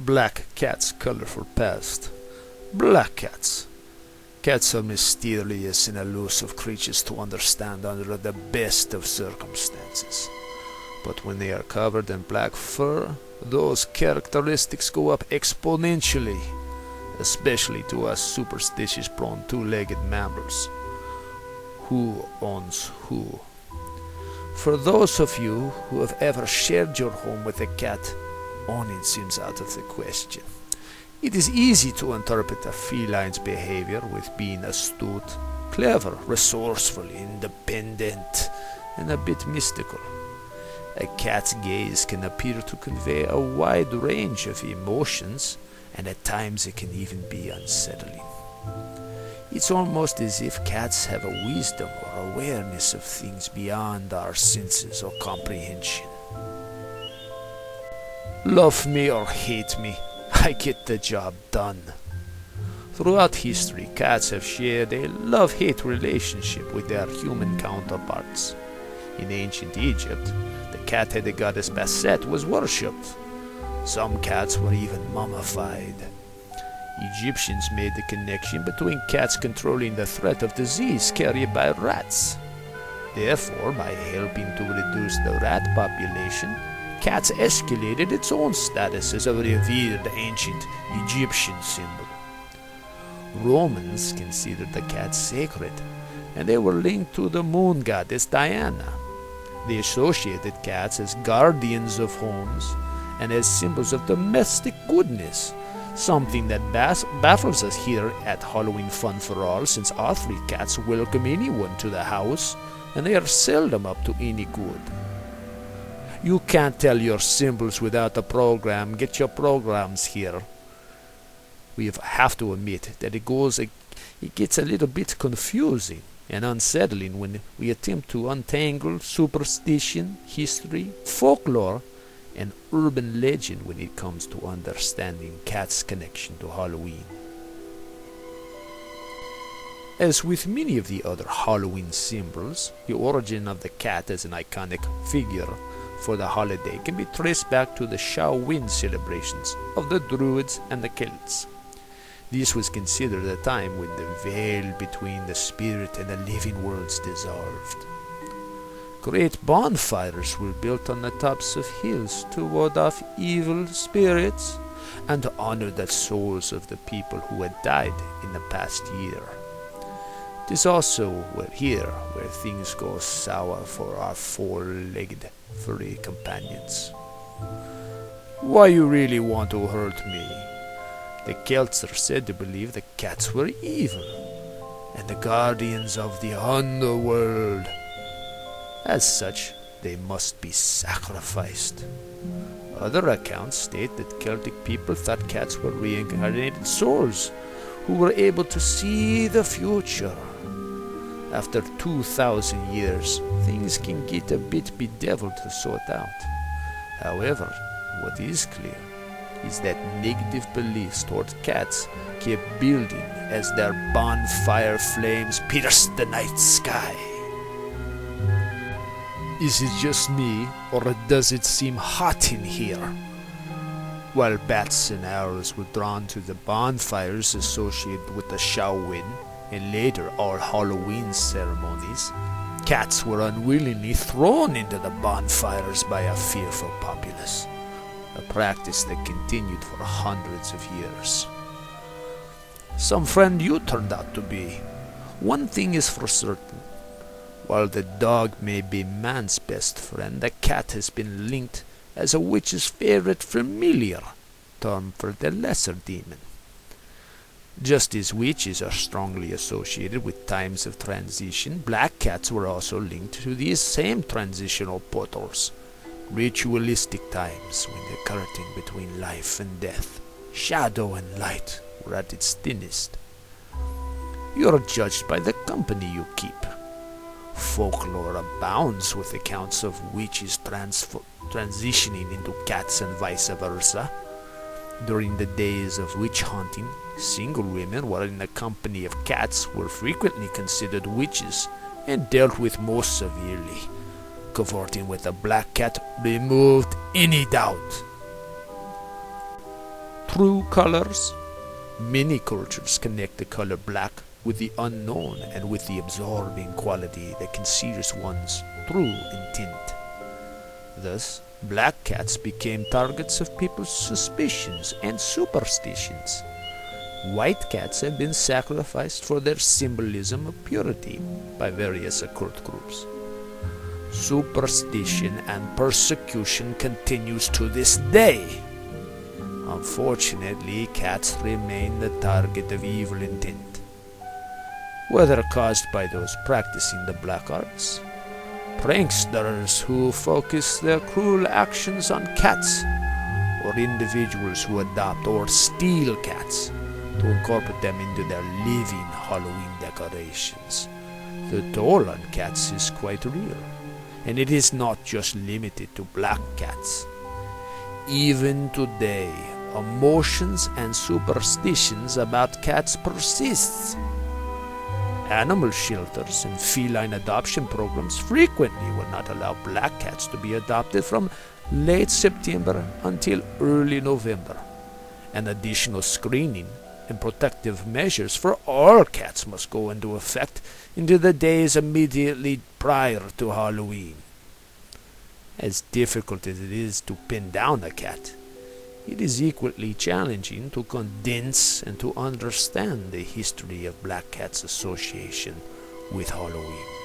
Black cat's colorful past. Black cats. Cats are mysterious and elusive creatures to understand under the best of circumstances. But when they are covered in black fur, those characteristics go up exponentially, especially to us superstitious prone two-legged mammals. Who owns who? For those of you who have ever shared your home with a cat, owning seems out of the question. It is easy to interpret a feline's behavior with being astute, clever, resourceful, independent, and a bit mystical. A cat's gaze can appear to convey a wide range of emotions, and at times it can even be unsettling. It's almost as if cats have a wisdom or awareness of things beyond our senses or comprehension. Love me or hate me, I get the job done. Throughout history, cats have shared a love-hate relationship with their human counterparts. In ancient Egypt, the cat-headed goddess Bastet was worshipped. Some cats were even mummified. Egyptians made the connection between cats controlling the threat of disease carried by rats. Therefore, by helping to reduce the rat population, cats escalated its own status as a revered ancient Egyptian symbol. Romans considered the cat sacred, and they were linked to the moon goddess Diana. They associated cats as guardians of homes and as symbols of domestic goodness, something that baffles us here at Halloween Fun for All, since our three cats welcome anyone to the house and they are seldom up to any good. You can't tell your symbols without a program. Get your programs here. We have to admit that it gets a little bit confusing and unsettling when we attempt to untangle superstition, history, folklore, and urban legend when it comes to understanding cats' connection to Halloween. As with many of the other Halloween symbols, the origin of the cat as an iconic figure for the holiday can be traced back to the Samhain celebrations of the Druids and the Celts. This was considered a time when the veil between the spirit and the living worlds dissolved. Great bonfires were built on the tops of hills to ward off evil spirits and to honor the souls of the people who had died in the past year. It is also where things go sour for our four-legged furry companions. Why you really want to hurt me? The Celts are said to believe the cats were evil and the guardians of the underworld. As such, they must be sacrificed. Other accounts state that Celtic people thought cats were reincarnated souls who were able to see the future. After 2,000 years, things can get a bit bedeviled to sort out. However, what is clear is that negative beliefs toward cats kept building as their bonfire flames pierced the night sky. Is it just me, or does it seem hot in here? While bats and arrows were drawn to the bonfires associated with the Samhain and later All Halloween ceremonies, cats were unwillingly thrown into the bonfires by a fearful populace, a practice that continued for hundreds of years. Some friend you turned out to be. One thing is for certain. While the dog may be man's best friend, the cat has been linked as a witch's favorite familiar term for the lesser demon. Just as witches are strongly associated with times of transition, black cats were also linked to these same transitional portals, ritualistic times when the curtain between life and death, shadow and light, were at its thinnest. You are judged by the company you keep. Folklore abounds with accounts of witches transitioning into cats and vice versa. During the days of witch hunting, single women who were in the company of cats were frequently considered witches and dealt with most severely. Cavorting with a black cat removed any doubt. true colors. Many cultures connect the color black with the unknown and with the absorbing quality that conceals one's true intent. Thus, black cats became targets of people's suspicions and superstitions. White cats have been sacrificed for their symbolism of purity by various occult groups. Superstition and persecution continues to this day. Unfortunately, cats remain the target of evil intent, whether caused by those practicing the black arts, pranksters who focus their cruel actions on cats, or individuals who adopt or steal cats to incorporate them into their living Halloween decorations. The toll on cats is quite real, and it is not just limited to black cats. Even today, emotions and superstitions about cats persist. Animal shelters and feline adoption programs frequently will not allow black cats to be adopted from late September until early November, and additional screening and protective measures for all cats must go into effect into the days immediately prior to Halloween. As difficult as it is to pin down a cat, it is equally challenging to condense and to understand the history of black cats' association with Halloween.